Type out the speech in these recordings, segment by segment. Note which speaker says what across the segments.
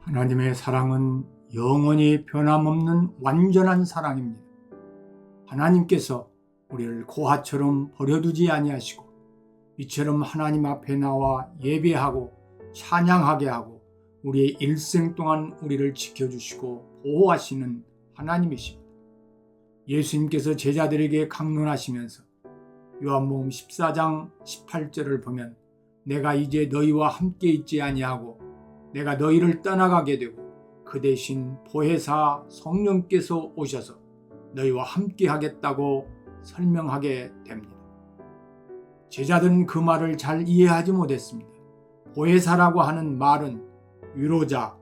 Speaker 1: 하나님의 사랑은 영원히 변함없는 완전한 사랑입니다. 하나님께서 우리를 고아처럼 버려두지 아니하시고 이처럼 하나님 앞에 나와 예배하고 찬양하게 하고 우리의 일생 동안 우리를 지켜주시고 보호하시는 하나님이십니다. 예수님께서 제자들에게 강론하시면서 요한복음 14장 18절을 보면 내가 이제 너희와 함께 있지 아니하고 내가 너희를 떠나가게 되고 그 대신 보혜사 성령께서 오셔서 너희와 함께 하겠다고 설명하게 됩니다. 제자들은 그 말을 잘 이해하지 못했습니다. 보혜사라고 하는 말은 위로자,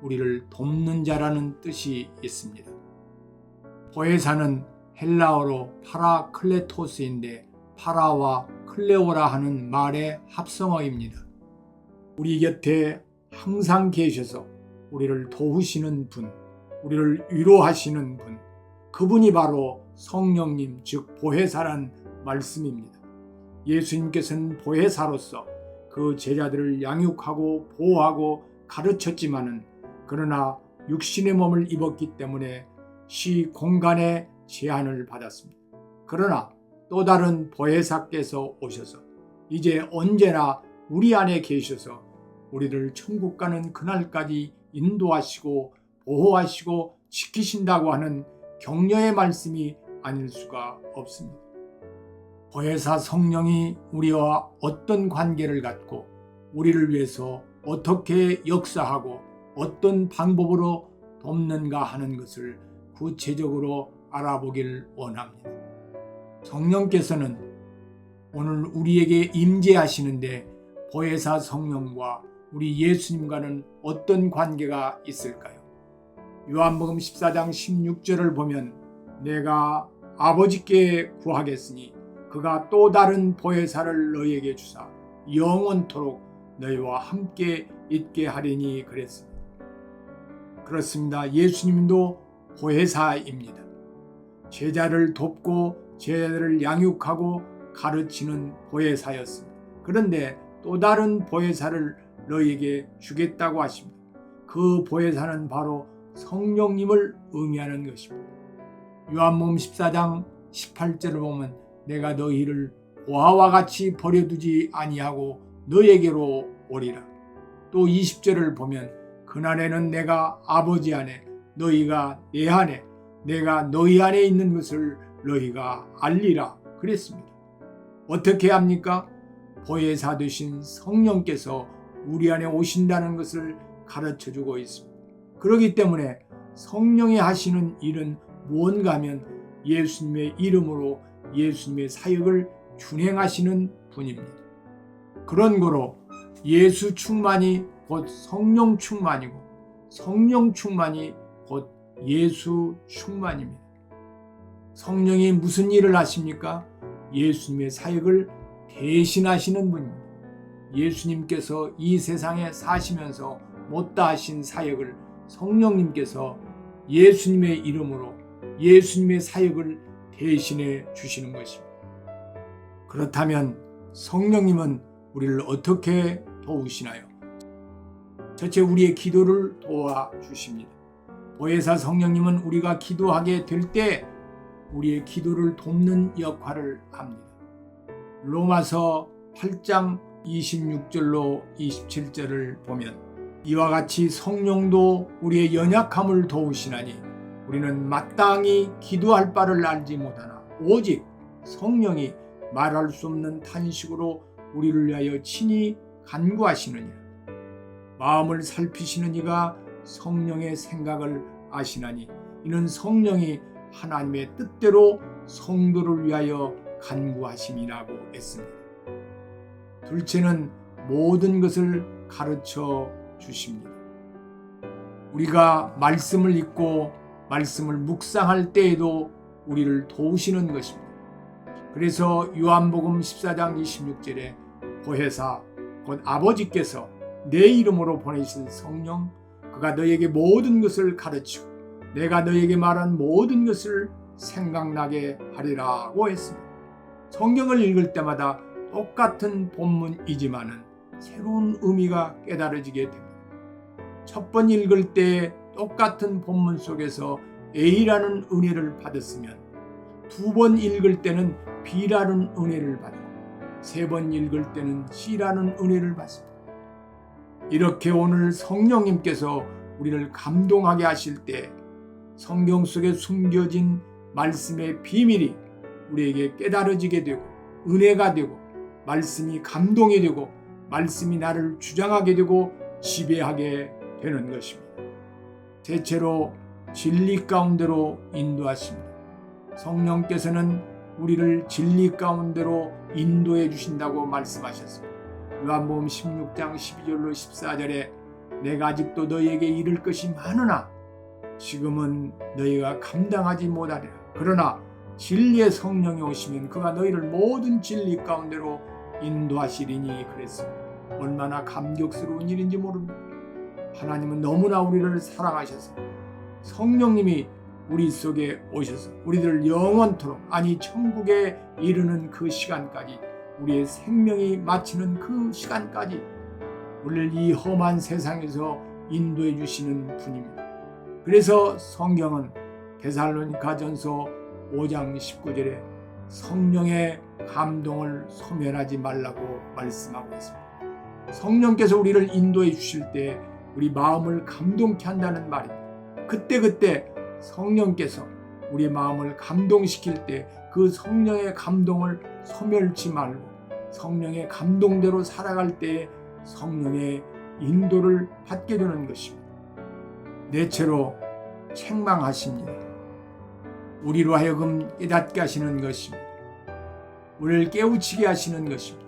Speaker 1: 우리를 돕는 자라는 뜻이 있습니다. 보혜사는 헬라어로 파라클레토스인데 파라와 클레오라 하는 말의 합성어입니다. 우리 곁에 항상 계셔서 우리를 도우시는 분, 우리를 위로하시는 분, 그분이 바로 성령님, 즉 보혜사란 말씀입니다. 예수님께서는 보혜사로서 그 제자들을 양육하고 보호하고 가르쳤지만은 그러나 육신의 몸을 입었기 때문에 시공간의 제한을 받았습니다. 그러나 또 다른 보혜사께서 오셔서 이제 언제나 우리 안에 계셔서 우리를 천국 가는 그날까지 인도하시고 보호하시고 지키신다고 하는 격려의 말씀이 아닐 수가 없습니다. 보혜사 성령이 우리와 어떤 관계를 갖고 우리를 위해서 어떻게 역사하고 어떤 방법으로 돕는가 하는 것을 구체적으로 알아보길 원합니다. 성령께서는 오늘 우리에게 임재하시는데 보혜사 성령과 우리 예수님과는 어떤 관계가 있을까요? 요한복음 14장 16절을 보면 내가 아버지께 구하겠으니 그가 또 다른 보혜사를 너희에게 주사 영원토록 너희와 함께 있게 하리니 그랬습니다. 그렇습니다. 예수님도 보혜사입니다. 제자를 돕고 제자들을 양육하고 가르치는 보혜사였습니다. 그런데 또 다른 보혜사를 너희에게 주겠다고 하십니다. 그 보혜사는 바로 성령님을 의미하는 것입니다. 요한복음 14장 18절을 보면 내가 너희를 고아와 같이 버려두지 아니하고 너희에게로 오리라. 또 20절을 보면 그날에는 내가 아버지 안에 너희가 내 안에 내가 너희 안에 있는 것을 너희가 알리라 그랬습니다. 어떻게 합니까? 보혜사 되신 성령께서 우리 안에 오신다는 것을 가르쳐주고 있습니다. 그렇기 때문에 성령이 하시는 일은 무언가 하면 예수님의 이름으로 예수님의 사역을 준행하시는 분입니다. 그런 거로 예수 충만이 곧 성령 충만이고 성령 충만이 곧 예수 충만입니다. 성령이 무슨 일을 하십니까? 예수님의 사역을 대신하시는 분입니다. 예수님께서 이 세상에 사시면서 못다 하신 사역을 성령님께서 예수님의 이름으로 예수님의 사역을 대신해 주시는 것입니다. 그렇다면 성령님은 우리를 어떻게 도우시나요? 첫째, 우리의 기도를 도와주십니다. 보혜사 성령님은 우리가 기도하게 될 때 우리의 기도를 돕는 역할을 합니다. 로마서 8장 26절로 27절을 보면 이와 같이 성령도 우리의 연약함을 도우시나니 우리는 마땅히 기도할 바를 알지 못하나 오직 성령이 말할 수 없는 탄식으로 우리를 위하여 친히 간구하시느니라. 마음을 살피시는 이가 성령의 생각을 아시나니 이는 성령이 하나님의 뜻대로 성도를 위하여 간구하심이라고 했습니다. 둘째는 모든 것을 가르쳐 주십니다. 우리가 말씀을 읽고 말씀을 묵상할 때에도 우리를 도우시는 것입니다. 그래서 요한복음 14장 26절에 보혜사 곧 아버지께서 내 이름으로 보내신 성령 그가 너에게 모든 것을 가르치고 내가 너에게 말한 모든 것을 생각나게 하리라고 했습니다. 성경을 읽을 때마다 똑같은 본문이지만은 새로운 의미가 깨달아지게 됩니다. 첫 번 읽을 때 똑같은 본문 속에서 A라는 은혜를 받았으면 두 번 읽을 때는 B라는 은혜를 받고 세 번 읽을 때는 C라는 은혜를 받습니다. 이렇게 오늘 성령님께서 우리를 감동하게 하실 때 성경 속에 숨겨진 말씀의 비밀이 우리에게 깨달아지게 되고 은혜가 되고 말씀이 감동이 되고 말씀이 나를 주장하게 되고 지배하게 되는 것입니다. 대체로 진리 가운데로 인도하십니다. 성령께서는 우리를 진리 가운데로 인도해 주신다고 말씀하셨습니다. 요한복음 16장 12절로 14절에 내가 아직도 너희에게 이를 것이 많으나 지금은 너희가 감당하지 못하리라. 그러나 진리의 성령이 오시면 그가 너희를 모든 진리 가운데로 인도하시리니 그랬습니다. 얼마나 감격스러운 일인지 모릅니다. 하나님은 너무나 우리를 사랑하셔서 성령님이 우리 속에 오셔서 우리들 영원토록 아니 천국에 이르는 그 시간까지 우리의 생명이 마치는 그 시간까지 우리를 이 험한 세상에서 인도해 주시는 분입니다. 그래서 성경은 데살로니가전서 5장 19절에 성령의 감동을 소멸하지 말라고 말씀하고 있습니다. 성령께서 우리를 인도해 주실 때 우리 마음을 감동케 한다는 말입니다. 그때 성령께서 우리 마음을 감동시킬 때 그 성령의 감동을 소멸치 말고 성령의 감동대로 살아갈 때 성령의 인도를 받게 되는 것입니다. 넷째로 책망하십니다. 우리로 하여금 깨닫게 하시는 것입니다. 우리를 깨우치게 하시는 것입니다.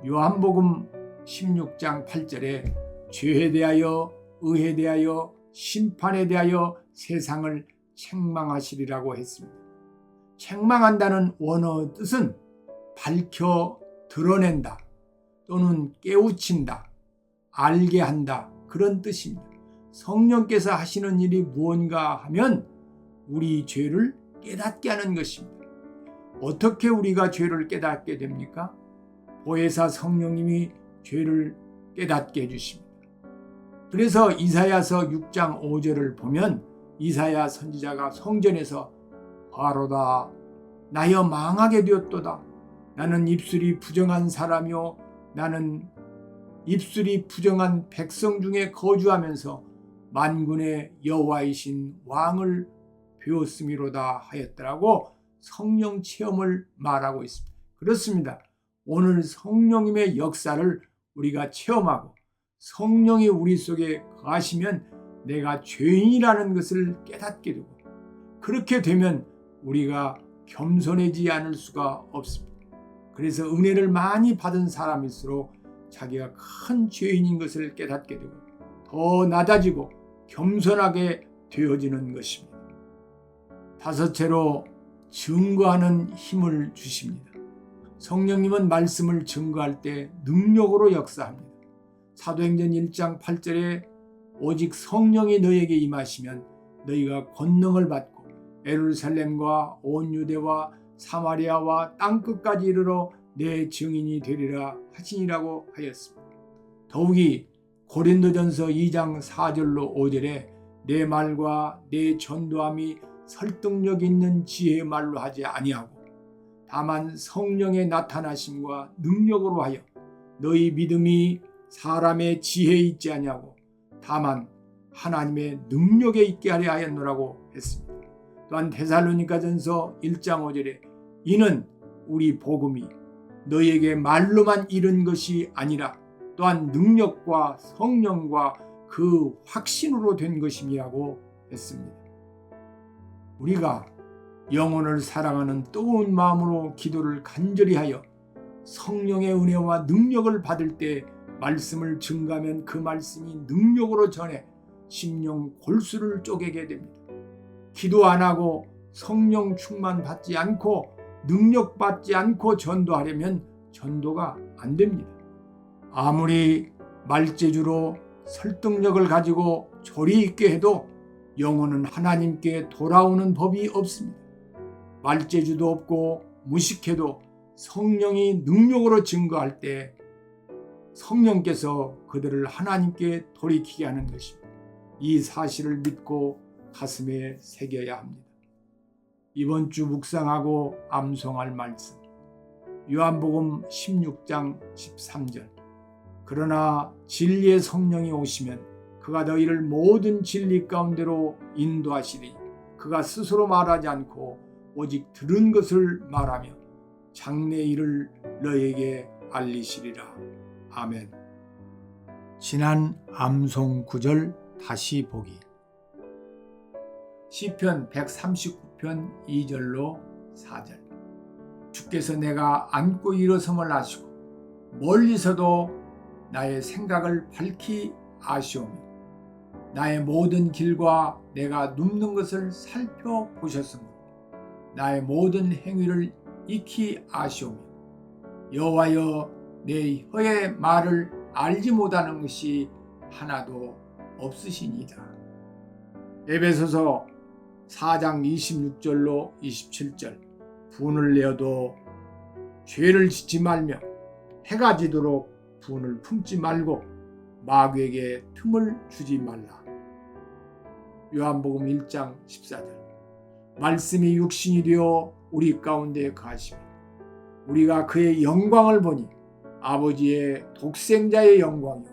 Speaker 1: 요한복음 16장 8절에 죄에 대하여 의에 대하여 심판에 대하여 세상을 책망하시리라고 했습니다. 책망한다는 원어 뜻은 밝혀 드러낸다 또는 깨우친다, 알게 한다 그런 뜻입니다. 성령께서 하시는 일이 무언가 하면 우리 죄를 깨닫게 하는 것입니다. 어떻게 우리가 죄를 깨닫게 됩니까? 보혜사 성령님이 죄를 깨닫게 해주십니다. 그래서 이사야서 6장 5절을 보면 이사야 선지자가 성전에서 바로다 나여 망하게 되었도다. 나는 입술이 부정한 사람이요 나는 입술이 부정한 백성 중에 거주하면서 만군의 여호와이신 왕을 배웠음이로다 하였더라고 성령 체험을 말하고 있습니다. 그렇습니다. 오늘 성령님의 역사를 우리가 체험하고 성령이 우리 속에 거하시면 내가 죄인이라는 것을 깨닫게 되고 그렇게 되면 우리가 겸손해지지 않을 수가 없습니다. 그래서 은혜를 많이 받은 사람일수록 자기가 큰 죄인인 것을 깨닫게 되고 더 낮아지고 겸손하게 되어지는 것입니다. 다섯째로 증거하는 힘을 주십니다. 성령님은 말씀을 증거할 때 능력으로 역사합니다. 사도행전 1장 8절에 오직 성령이 너희에게 임하시면 너희가 권능을 받고 예루살렘과 온 유대와 사마리아와 땅끝까지 이르러 내 증인이 되리라 하시니라고 하였습니다. 더욱이 고린도전서 2장 4절로 5절에 내 말과 내 전도함이 설득력 있는 지혜의 말로 하지 아니하고 다만 성령의 나타나심과 능력으로 하여 너희 믿음이 사람의 지혜에 있지 아니하고 다만 하나님의 능력에 있게 하려 하였노라고 했습니다. 또한 데살로니가전서 1장 5절에 이는 우리 복음이 너희에게 말로만 이른 것이 아니라 또한 능력과 성령과 그 확신으로 된 것임이라고 했습니다. 우리가 영혼을 사랑하는 뜨거운 마음으로 기도를 간절히 하여 성령의 은혜와 능력을 받을 때 말씀을 증가하면 그 말씀이 능력으로 전해 심령 골수를 쪼개게 됩니다. 기도 안 하고 성령 충만 받지 않고 능력 받지 않고 전도하려면 전도가 안 됩니다. 아무리 말재주로 설득력을 가지고 조리 있게 해도 영혼은 하나님께 돌아오는 법이 없습니다. 말재주도 없고 무식해도 성령이 능력으로 증거할 때 성령께서 그들을 하나님께 돌이키게 하는 것입니다. 이 사실을 믿고 가슴에 새겨야 합니다. 이번 주 묵상하고 암송할 말씀 요한복음 16장 13절. 그러나 진리의 성령이 오시면 그가 너희를 모든 진리 가운데로 인도하시리니 그가 스스로 말하지 않고 오직 들은 것을 말하며 장래 일을 너희에게 알리시리라. 아멘. 지난 암송 구절 다시 보기. 시편 139편 2절로 4절. 주께서 내가 앉고 일어섬을 아시고 멀리서도 나의 생각을 밝히 아시오며 나의 모든 길과 내가 눕는 것을 살펴보셨으므로 나의 모든 행위를 익히 아시오며 여호와여 내 혀의 말을 알지 못하는 것이 하나도 없으시니이다. 에베소서 4장 26절로 27절. 분을 내어도 죄를 짓지 말며 해가 지도록 분을 품지 말고 마귀에게 틈을 주지 말라. 요한복음 1장 14절. 말씀이 육신이 되어 우리 가운데 거하시며 우리가 그의 영광을 보니 아버지의 독생자의 영광이요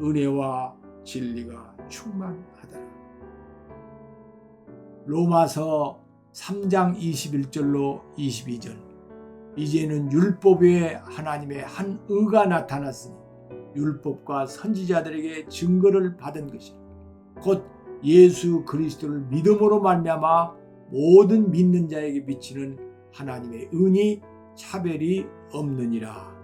Speaker 1: 은혜와 진리가 충만하더라. 로마서 3장 21절로 22절. 이제는 율법 외에 하나님의 한 의가 나타났으니 율법과 선지자들에게 증거를 받은 것이라. 곧 예수 그리스도를 믿음으로 말미암아 모든 믿는 자에게 비치는 하나님의 은이 차별이 없느니라.